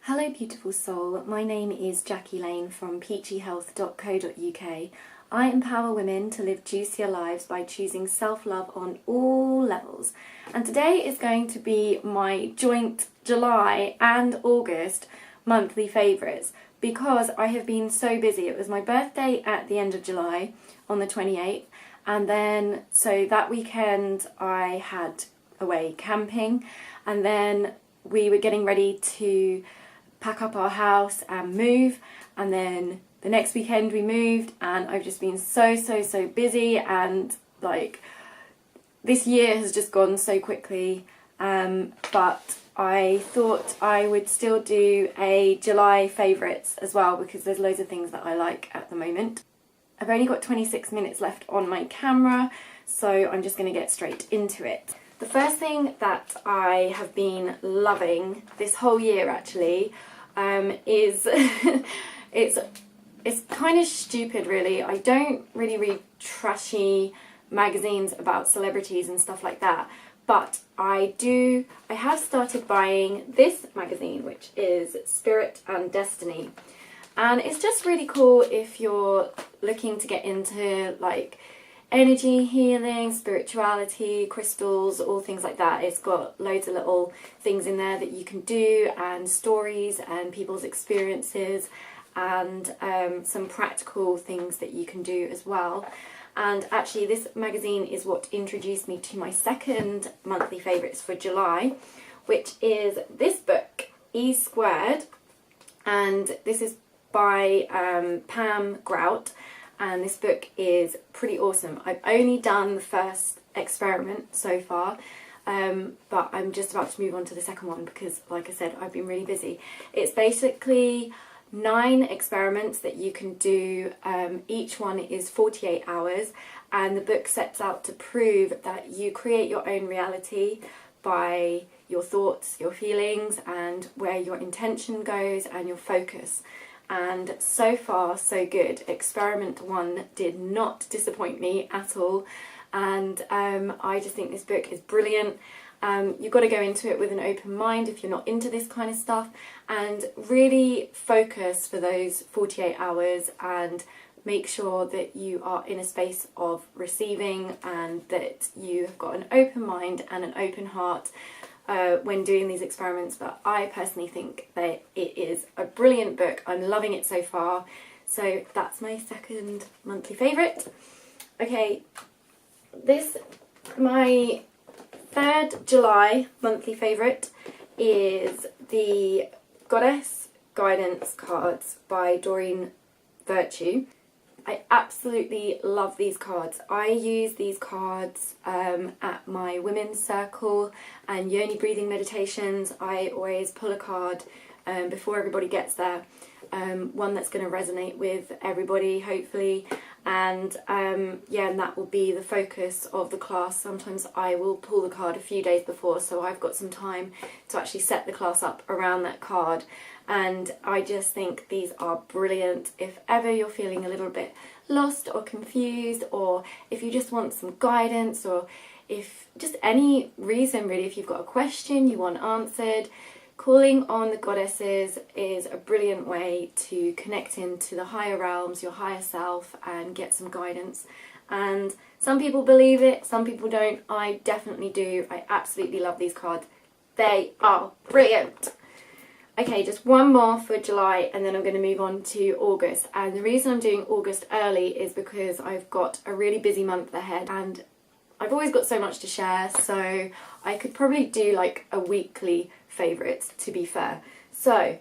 Hello beautiful soul, my name is Jackie Lane from peachyhealth.co.uk. I empower women to live juicier lives by choosing self-love on all levels. And today is going to be my joint July and August monthly favourites because I have been so busy. It was my birthday at the end of July on the 28th, and then so that weekend I had away camping, and then we were getting ready to pack up our house and move, and then the next weekend we moved, and I've just been so busy, and like this year has just gone so quickly, but I thought I would still do a July favourites as well because there's loads of things that I like at the moment. I've only got 26 minutes left on my camera, so I'm just going to get straight into it. The first thing that I have been loving this whole year actually is it's kind of stupid really. I don't really read trashy magazines about celebrities and stuff like that, but I have started buying this magazine, which is Spirit&Destiny, and it's just really cool if you're looking to get into like energy healing, spirituality, crystals, all things like that. It's got loads of little things in there that you can do, and stories and people's experiences, and some practical things that you can do as well. And actually this magazine is what introduced me to my second monthly favourites for July, which is this book, E Squared, and this is by Pam Grout. And this book is pretty awesome. I've only done the first experiment so far, but I'm just about to move on to the second one because, like I said, I've been really busy. It's basically 9 experiments that you can do. Each one is 48 hours, and the book sets out to prove that you create your own reality by your thoughts, your feelings, and where your intention goes and your focus. And so far so good. Experiment 1 did not disappoint me at all, and I just think this book is brilliant. You've got to go into it with an open mind if you're not into this kind of stuff, and really focus for those 48 hours and make sure that you are in a space of receiving and that you have got an open mind and an open heart when doing these experiments. But I personally think that it is a brilliant book. I'm loving it so far. So that's my second monthly favourite. Okay, my third July monthly favourite is the Goddess Guidance Cards by Doreen Virtue. I absolutely love these cards. I use these cards at my women's circle and yoni breathing meditations. I always pull a card before everybody gets there, one that's going to resonate with everybody hopefully, and yeah, and that will be the focus of the class. Sometimes I will pull the card a few days before, so I've got some time to actually set the class up around that card. And I just think these are brilliant if ever you're feeling a little bit lost or confused, or if you just want some guidance, or if just any reason really, if you've got a question you want answered. Calling on the goddesses is a brilliant way to connect into the higher realms, your higher self, and get some guidance. And some people believe it, some people don't. I definitely do. I absolutely love these cards. They are brilliant. Okay, just one more for July and then I'm going to move on to August. And the reason I'm doing August early is because I've got a really busy month ahead and I've always got so much to share, so I could probably do like a weekly favourites, to be fair. So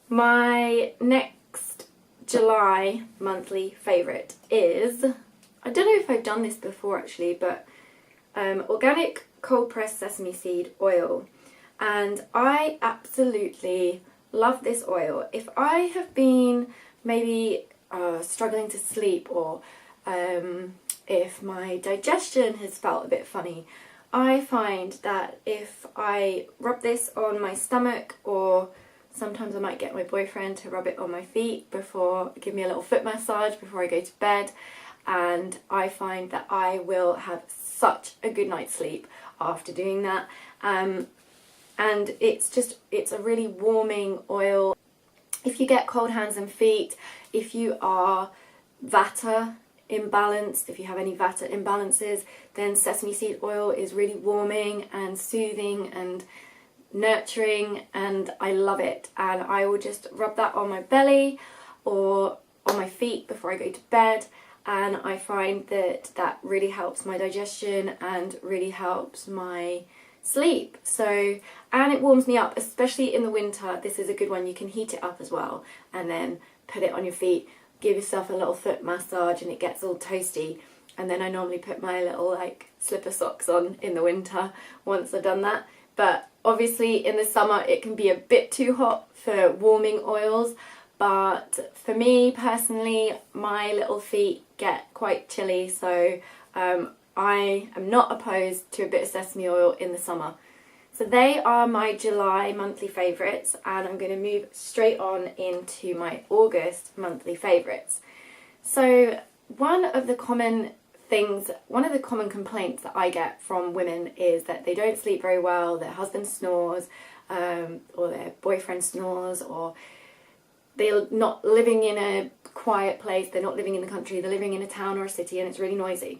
my next July monthly favourite is, I don't know if I've done this before actually, but organic cold pressed sesame seed oil. And I absolutely love this oil. If I have been maybe struggling to sleep, or if my digestion has felt a bit funny, I find that if I rub this on my stomach, or sometimes I might get my boyfriend to rub it on my feet before, give me a little foot massage before I go to bed, and I find that I will have such a good night's sleep after doing that. and it's a really warming oil. If you get cold hands and feet, if you are Vata imbalanced, if you have any Vata imbalances, then sesame seed oil is really warming and soothing and nurturing, and I love it. And I will just rub that on my belly or on my feet before I go to bed, and I find that that really helps my digestion and really helps my sleep. So, and it warms me up, especially in the winter. This is a good one. You can heat it up as well and then put it on your feet, give yourself a little foot massage, and it gets all toasty. And then I normally put my little like slipper socks on in the winter once I've done that. But obviously in the summer it can be a bit too hot for warming oils, but for me personally, my little feet get quite chilly, so I am not opposed to a bit of sesame oil in the summer. So they are my July monthly favourites, and I'm going to move straight on into my August monthly favourites. So one of the common complaints that I get from women is that they don't sleep very well, their husband snores, or their boyfriend snores, or they're not living in a quiet place, they're not living in the country, they're living in a town or a city and it's really noisy.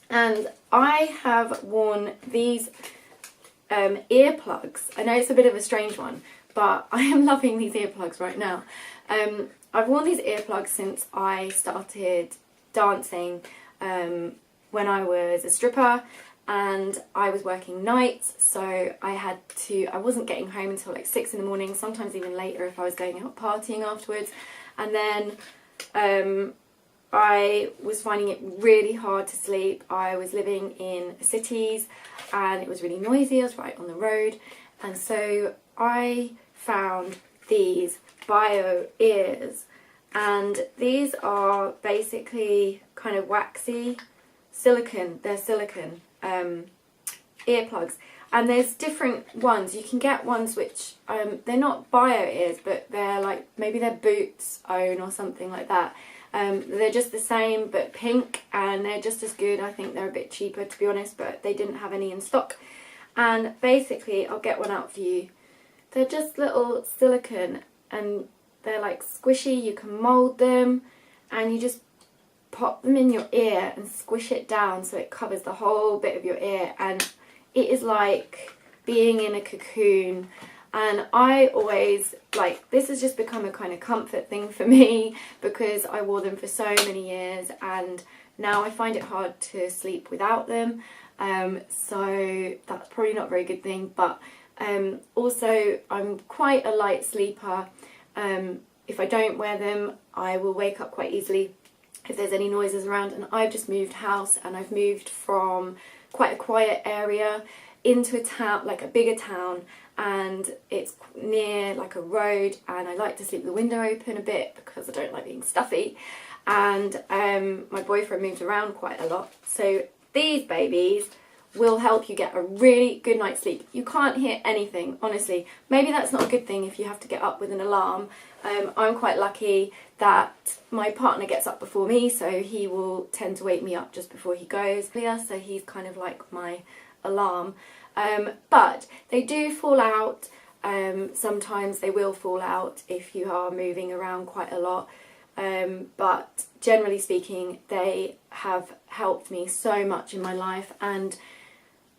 And I have worn these earplugs. I know it's a bit of a strange one, but I am loving these earplugs right now. I've worn these earplugs since I started dancing when I was a stripper, and I was working nights, so I wasn't getting home until like 6 in the morning, sometimes even later if I was going out partying afterwards. And then I was finding it really hard to sleep. I was living in cities and it was really noisy. I was right on the road, and so I found these bio ears, and these are basically kind of waxy silicone. They're silicone earplugs, and there's different ones. You can get ones which they're not bio ears, but they're like, maybe they're Boots own or something like that. They're just the same but pink, and they're just as good. I think they're a bit cheaper, to be honest, but they didn't have any in stock. And basically, I'll get one out for you. They're just little silicone, and they're like squishy. You can mould them, and you just pop them in your ear and squish it down so it covers the whole bit of your ear, and it is like being in a cocoon. And I always, like, this has just become a kind of comfort thing for me because I wore them for so many years, and now I find it hard to sleep without them. So that's probably not a very good thing, but also I'm quite a light sleeper. If I don't wear them, I will wake up quite easily if there's any noises around. And I've just moved house, and I've moved from quite a quiet area into a town, like a bigger town, and it's near like a road, and I like to sleep with the window open a bit because I don't like being stuffy. And my boyfriend moves around quite a lot, so these babies will help you get a really good night's sleep. You can't hear anything, honestly. Maybe that's not a good thing if you have to get up with an alarm. I'm quite lucky that my partner gets up before me, so he will tend to wake me up just before he goes. So he's kind of like my alarm. But they do fall out. Sometimes they will fall out if you are moving around quite a lot. But generally speaking, they have helped me so much in my life, and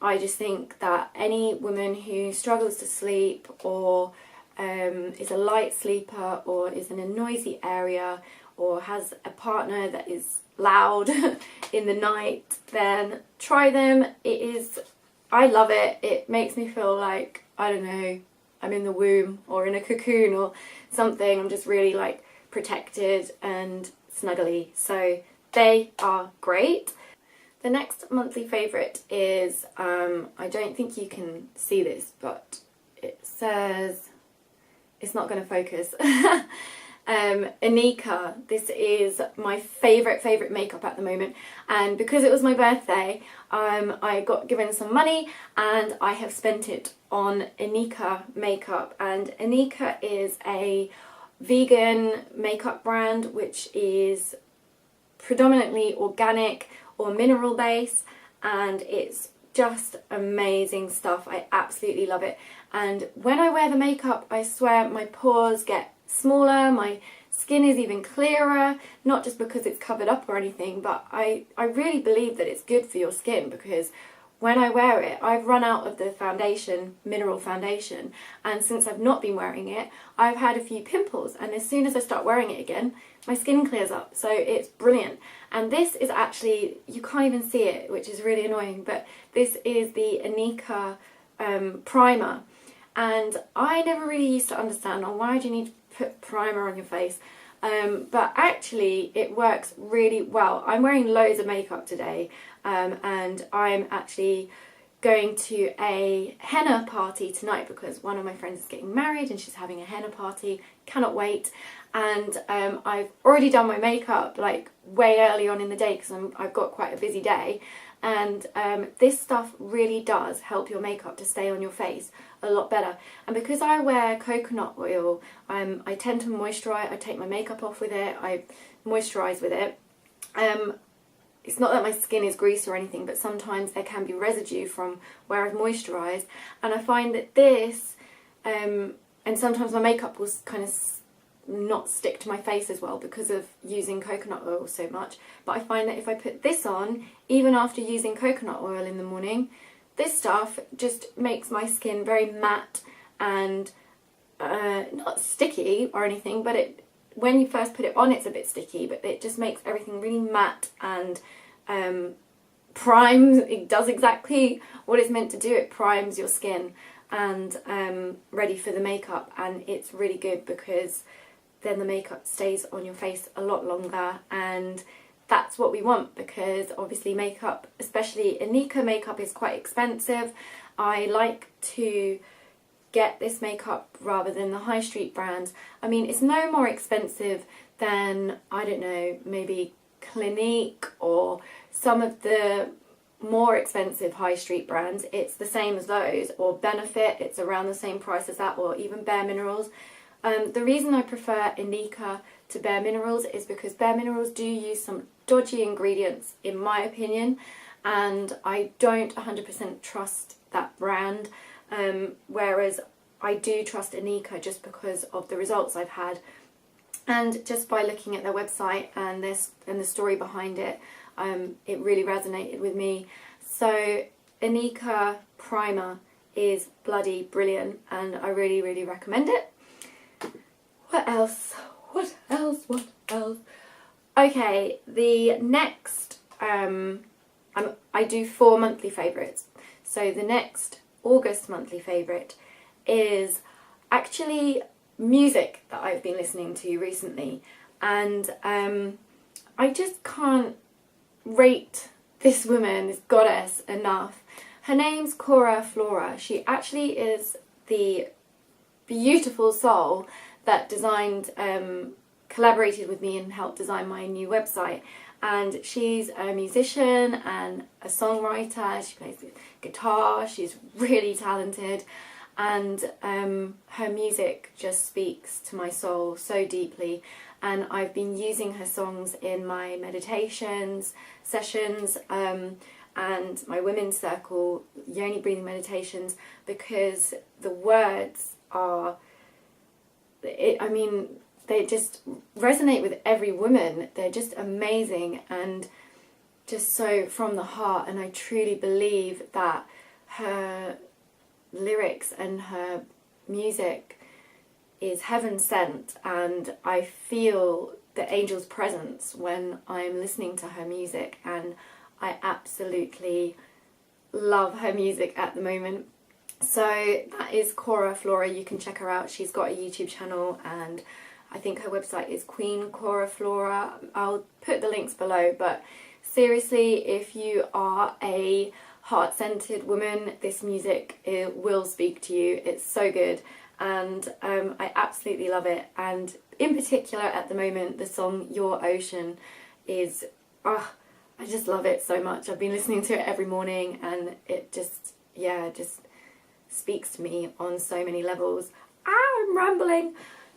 I just think that any woman who struggles to sleep, or is a light sleeper, or is in a noisy area, or has a partner that is loud in the night, then try them. I love it. It makes me feel like, I don't know, I'm in the womb or in a cocoon or something. I'm just really like protected and snuggly. So they are great. The next monthly favourite is, I don't think you can see this, but it says, it's not going to focus, Anika. This is my favourite makeup at the moment, and because it was my birthday, I got given some money and I have spent it on Anika makeup. And Anika is a vegan makeup brand which is predominantly organic or mineral based, and it's just amazing stuff. I absolutely love it. And when I wear the makeup, I swear my pores get smaller, my skin is even clearer, not just because it's covered up or anything, but I really believe that it's good for your skin, because when I wear it, I've run out of the foundation, mineral foundation, and since I've not been wearing it, I've had a few pimples, and as soon as I start wearing it again, my skin clears up, so it's brilliant. And this is actually, you can't even see it, which is really annoying, but this is the Anika primer, and I never really used to understand, why do you need to put primer on your face? But actually it works really well. I'm wearing loads of makeup today, and I'm actually going to a henna party tonight because one of my friends is getting married and she's having a henna party. Cannot wait. And I've already done my makeup like way early on in the day because I've got quite a busy day, and this stuff really does help your makeup to stay on your face a lot better. And because I wear coconut oil, I tend to moisturise. I take my makeup off with it, I moisturise with it. It's not that my skin is greasy or anything, but sometimes there can be residue from where I've moisturised, and I find that this, and sometimes my makeup will kind of not stick to my face as well because of using coconut oil so much. But I find that if I put this on, even after using coconut oil in the morning, this stuff just makes my skin very matte and not sticky or anything, but when you first put it on it's a bit sticky, but it just makes everything really matte and primes. It does exactly what it's meant to do. It primes your skin and ready for the makeup, and it's really good because then the makeup stays on your face a lot longer, and that's what we want, because obviously makeup, especially Anika makeup, is quite expensive. I like to get this makeup rather than the high street brands. I mean, it's no more expensive than, I don't know, maybe Clinique or some of the more expensive high street brands. It's the same as those, or Benefit, it's around the same price as that, or even Bare Minerals. The reason I prefer Anika to Bare Minerals is because Bare Minerals do use some dodgy ingredients in my opinion, and I don't 100% trust that brand, whereas I do trust Anika just because of the results I've had, and just by looking at their website and the story behind it, it really resonated with me. So Anika primer is bloody brilliant, and I really, really recommend it. What else? What else? What else? Okay, the next, I do 4 monthly favourites. So the next August monthly favourite is actually music that I've been listening to recently, and I just can't rate this woman, this goddess, enough. Her name's Cora Flora. She actually is the beautiful soul that designed, collaborated with me and helped design my new website. And she's a musician and a songwriter. She plays the guitar. She's really talented, and her music just speaks to my soul so deeply. And I've been using her songs in my meditations sessions and my women's circle yoni breathing meditations, because the words are, I mean, they just resonate with every woman. They're just amazing and just so from the heart, and I truly believe that her lyrics and her music is heaven sent, and I feel the angel's presence when I'm listening to her music, and I absolutely love her music at the moment. So that is Cora Flora. You can check her out. She's got a YouTube channel, and I think her website is Queen Cora Flora. I'll put the links below, but seriously, if you are a heart-centered woman, this music, it will speak to you. It's so good, and I absolutely love it. And in particular at the moment, the song Your Ocean is, I just love it so much. I've been listening to it every morning, and it just, yeah, just speaks to me on so many levels. I'm rambling.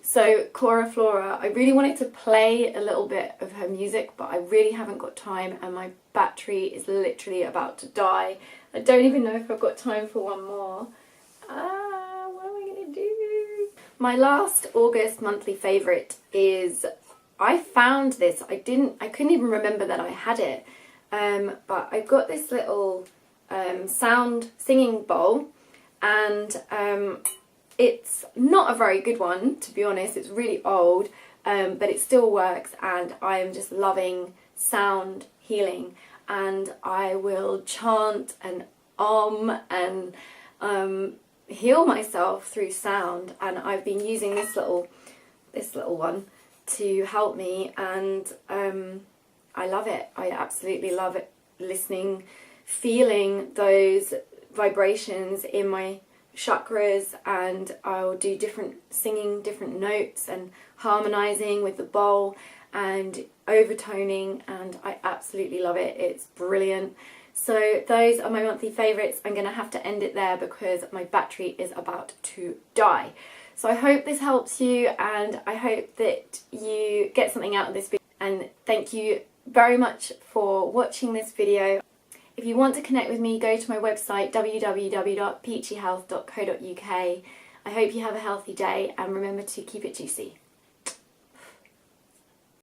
So Cora Flora, I really wanted to play a little bit of her music, but I really haven't got time and my battery is literally about to die. I don't even know if I've got time for one more. What am I going to do? My last August monthly favourite is, I found this, I couldn't even remember that I had it, but I've got this little sound singing bowl, and it's not a very good one, to be honest. It's really old, but it still works, and I am just loving sound healing, and I will chant and and heal myself through sound, and I've been using this little one to help me, and I love it. I absolutely love it, listening, feeling those vibrations in my chakras, and I'll do singing different notes and harmonizing with the bowl and overtoning, and I absolutely love it. It's brilliant. So those are my monthly favourites. I'm going to have to end it there because my battery is about to die. So I hope this helps you, and I hope that you get something out of this video, and thank you very much for watching this video. If you want to connect with me, go to my website www.peachyhealth.co.uk. I hope you have a healthy day, and remember to keep it juicy.